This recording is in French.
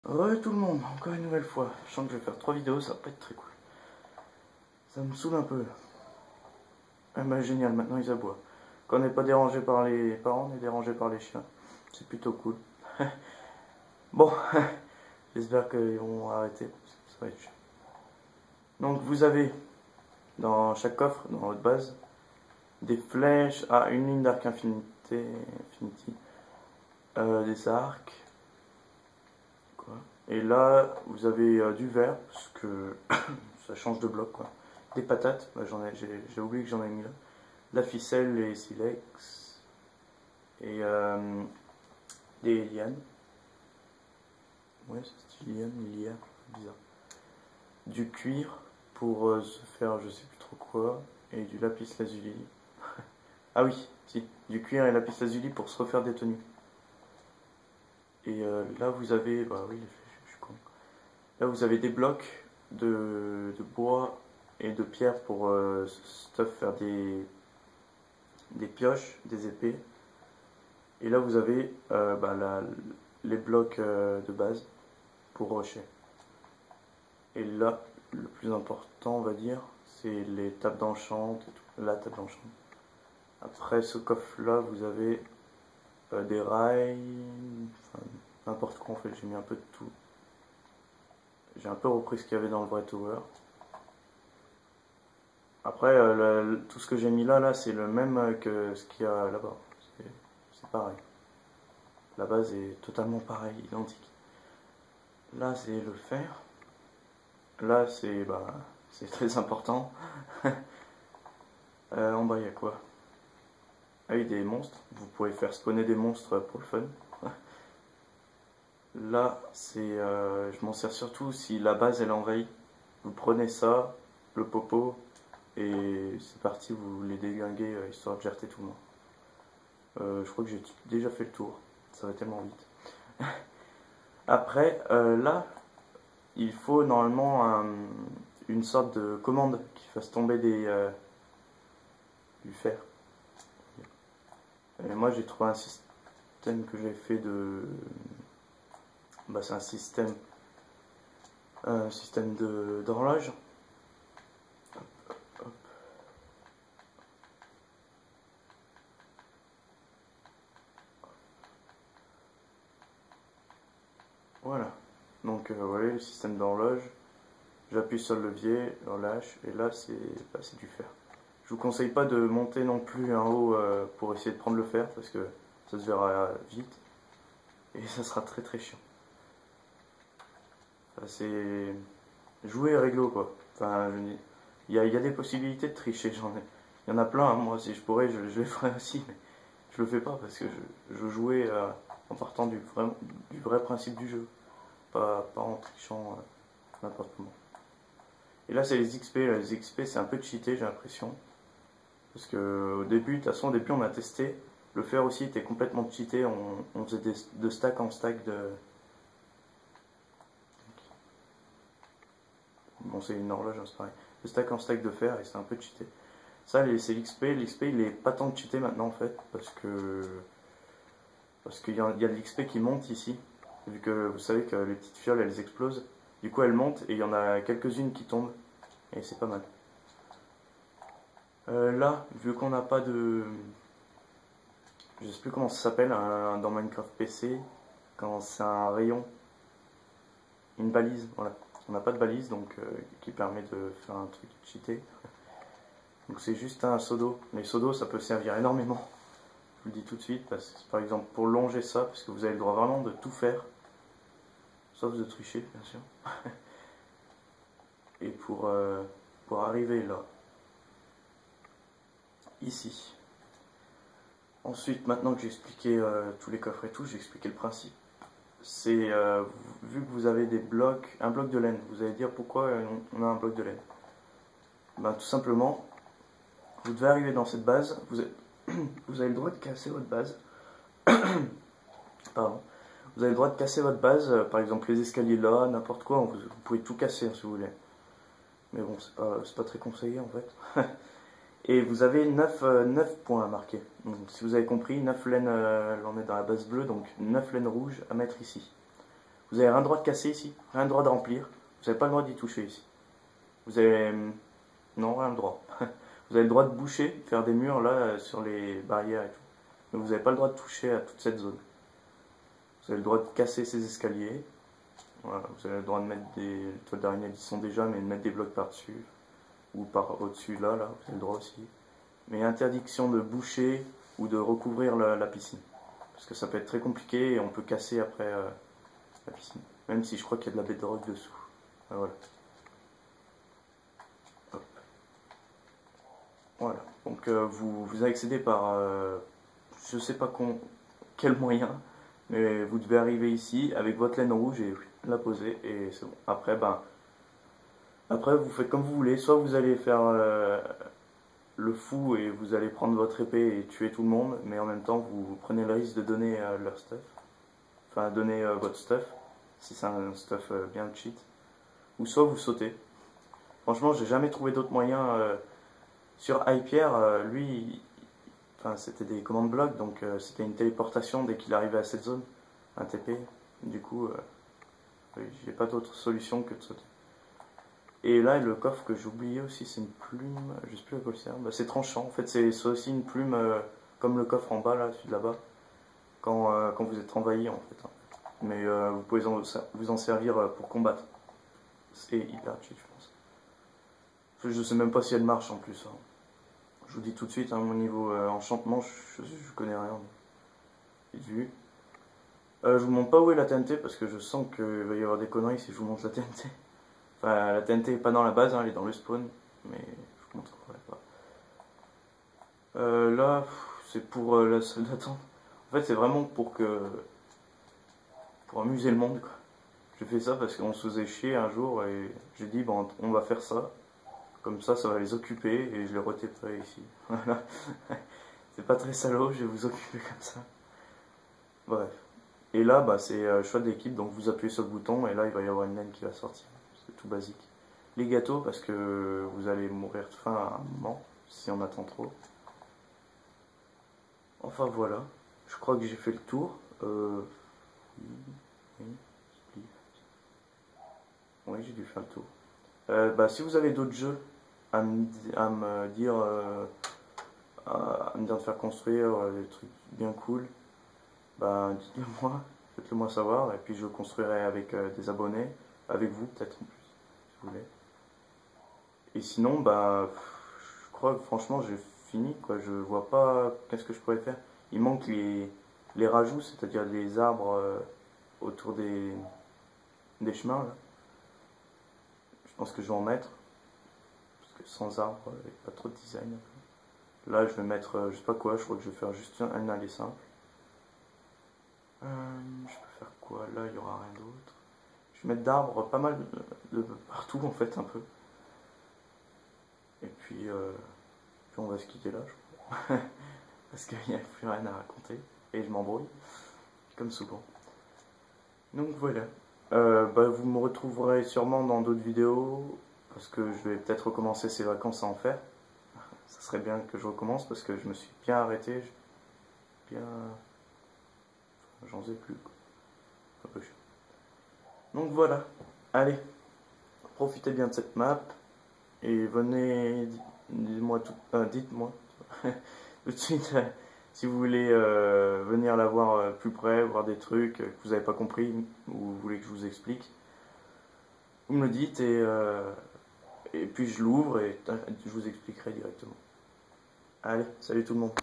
Ouais tout le monde, encore une nouvelle fois. Je sens que je vais faire 3 vidéos, ça va pas être très cool. Ça me saoule un peu. Ah bah génial, maintenant ils aboient. Quand on n'est pas dérangé par les parents, on est dérangé par les chiens. C'est plutôt cool. Bon, j'espère qu'ils vont arrêter, ça va être chiant. Donc vous avez dans chaque coffre, dans votre base, des flèches, une ligne d'arc infinity, des arcs. Quoi. Et là, vous avez du verre, parce que ça change de bloc quoi. Des patates, bah, j'ai oublié que j'en ai mis là. La ficelle, les silex. Et des lianes. Ouais, c'est liane, liane, bizarre. Du cuir pour se faire je sais plus trop quoi. Et du lapis lazuli. Ah oui, si, du cuir et lapis lazuli pour se refaire des tenues. Et là vous avez, bah oui, je suis con. Là vous avez des blocs de bois et de pierre pour faire des pioches, des épées. Et là vous avez les blocs de base pour rocher. Et là, le plus important on va dire, c'est les tables d'enchant, la table d'enchant. Après ce coffre là vous avez des rails, enfin, n'importe quoi en fait, j'ai mis un peu de tout. J'ai un peu repris ce qu'il y avait dans le vrai tower. Après, tout ce que j'ai mis là c'est le même que ce qu'il y a là-bas. C'est pareil. La base est totalement pareille, identique. Là, c'est le fer. Là, c'est très important. En bas, il y a quoi? Ah oui, des monstres. Vous pouvez faire spawner des monstres pour le fun. Là, je m'en sers surtout si la base elle envahit. Vous prenez ça, le popo, et c'est parti, vous les déglinguez histoire de gerter tout le monde. Je crois que j'ai déjà fait le tour, ça va tellement vite. Après, là, il faut normalement une sorte de commande qui fasse tomber du fer. Et moi, j'ai trouvé un système que j'ai fait de... c'est un système d'horloge. Voilà. Donc, vous voyez le système d'horloge. J'appuie sur le levier, je relâche, et là, c'est du fer. Je vous conseille pas de monter non plus en haut pour essayer de prendre le fer, parce que ça se verra vite, et ça sera très très chiant. C'est jouer réglo quoi. Enfin, il y a des possibilités de tricher, il y en a plein, hein. Moi si je pourrais je le ferais aussi, mais je le fais pas parce que je jouais en partant du vrai principe du jeu, pas en trichant n'importe comment. Et là c'est les XP, les XP c'est un peu cheaté j'ai l'impression, parce que au début, de toute façon au début on a testé, le fer aussi était complètement cheaté, on faisait de stack en stack de... Bon, c'est une horloge, hein, c'est pareil. De stack en stack de fer et c'est un peu cheaté. Ça, c'est l'XP. L'XP, il est pas tant cheaté maintenant en fait, parce qu'il y a de l'XP qui monte ici. Vu que vous savez que les petites fioles elles explosent. Du coup, elles montent et il y en a quelques-unes qui tombent. Et c'est pas mal. Là, vu qu'on n'a pas de. Je sais plus comment ça s'appelle dans Minecraft PC. Quand c'est un rayon. Une balise, voilà. On n'a pas de balise donc qui permet de faire un truc cheaté. Donc c'est juste un seau d'eau. Les seaux d'eau ça peut servir énormément. Je vous le dis tout de suite parce que par exemple pour longer ça, parce que vous avez le droit vraiment de tout faire. Sauf de tricher bien sûr. Et pour arriver là. Ici. Ensuite, maintenant que j'ai expliqué tous les coffres et tout, j'ai expliqué le principe. C'est vu que vous avez des blocs, un bloc de laine, vous allez dire pourquoi on a un bloc de laine. Ben, tout simplement, vous devez arriver dans cette base, vous avez le droit de casser votre base. Pardon. Vous avez le droit de casser votre base, par exemple les escaliers là, n'importe quoi, vous pouvez tout casser si vous voulez. Mais bon, c'est pas très conseillé en fait. Et vous avez 9 points à marquer. Donc, si vous avez compris, 9 laines, on est dans la base bleue, donc 9 laines rouges à mettre ici. Vous avez rien le droit de casser ici, rien le droit de remplir. Vous n'avez pas le droit d'y toucher ici. Vous avez... Non, rien le droit. Vous avez le droit de boucher, faire des murs là sur les barrières et tout. Mais vous n'avez pas le droit de toucher à toute cette zone. Vous avez le droit de casser ces escaliers. Voilà, vous avez le droit de mettre des toiles d'araignée qui sont déjà, mais de mettre des blocs par-dessus. Ou par au-dessus là, vous avez le droit aussi. Mais interdiction de boucher ou de recouvrir la piscine. Parce que ça peut être très compliqué et on peut casser après la piscine. Même si je crois qu'il y a de la bedrock dessous. Voilà. Hop. Voilà. Donc vous accédez par je sais pas quel moyen, mais vous devez arriver ici avec votre laine rouge et la poser et c'est bon. Après vous faites comme vous voulez. Soit vous allez faire le fou et vous allez prendre votre épée et tuer tout le monde, mais en même temps vous prenez le risque de donner leur stuff. Enfin donner votre stuff, si c'est un stuff bien cheat. Ou soit vous sautez. Franchement j'ai jamais trouvé d'autre moyen. Sur Hypierre, lui, enfin, c'était des commandes blocs, donc c'était une téléportation dès qu'il arrivait à cette zone, un TP. Du coup, j'ai pas d'autre solution que de sauter. Et là, le coffre que j'ai oublié aussi, c'est une plume, je sais plus à quoi ça sert. Bah, c'est tranchant, en fait, c'est aussi une plume comme le coffre en bas, là, celui de là-bas, quand vous êtes envahi, en fait. Hein. Mais vous pouvez vous en servir pour combattre. C'est hyper cheat, je pense. Je sais même pas si elle marche en plus. Hein. Je vous dis tout de suite, hein, mon niveau enchantement, je connais rien. Vite vu. Je vous montre pas où est la TNT parce que je sens qu'il va y avoir des conneries si je vous montre la TNT. Enfin, la TNT est pas dans la base, hein, elle est dans le spawn, mais je vous montrerai pas. Là, c'est pour la salle d'attente. En fait, c'est vraiment pour amuser le monde, quoi. J'ai fait ça parce qu'on se faisait chier un jour et j'ai dit, bon, on va faire ça. Comme ça va les occuper et je les retéperai ici. Voilà. C'est pas très salaud, je vais vous occuper comme ça. Bref. Et là, bah, c'est choix d'équipe, donc vous appuyez sur le bouton et là, il va y avoir une laine qui va sortir. C'est tout basique. Les gâteaux, parce que vous allez mourir de faim à un moment, si on attend trop. Enfin voilà. Je crois que j'ai fait le tour. Oui, j'ai dû faire le tour. Bah, si vous avez d'autres jeux à me dire de faire construire des trucs bien cool, bah dites-le moi, faites-le moi savoir et puis je construirai avec des abonnés, avec vous peut-être en plus si vous voulez. Et sinon bah je crois que franchement j'ai fini quoi, je vois pas qu'est-ce que je pourrais faire. Il manque les rajouts, c'est-à-dire les arbres autour des chemins là. Je pense que je vais en mettre. Sans arbre, et pas trop de design. Là, je vais mettre, je sais pas quoi, je crois que je vais faire juste un aller simple. Je peux faire quoi? Là, il y aura rien d'autre. Je vais mettre d'arbres pas mal de partout, en fait, un peu. Et puis on va se quitter là, je crois. Parce qu'il n'y a plus rien à raconter. Et je m'embrouille, comme souvent. Donc voilà. Bah, vous me retrouverez sûrement dans d'autres vidéos. Parce que je vais peut-être recommencer ces vacances à en faire. Ça serait bien que je recommence parce que je me suis bien arrêté. J'en sais plus. Quoi. Un peu chiant. Donc voilà. Allez. Profitez bien de cette map. Et venez. Dites-moi tout de suite si vous voulez venir la voir plus près, voir des trucs que vous n'avez pas compris ou vous voulez que je vous explique. Vous me le dites et puis je l'ouvre et je vous expliquerai directement. Allez, salut tout le monde.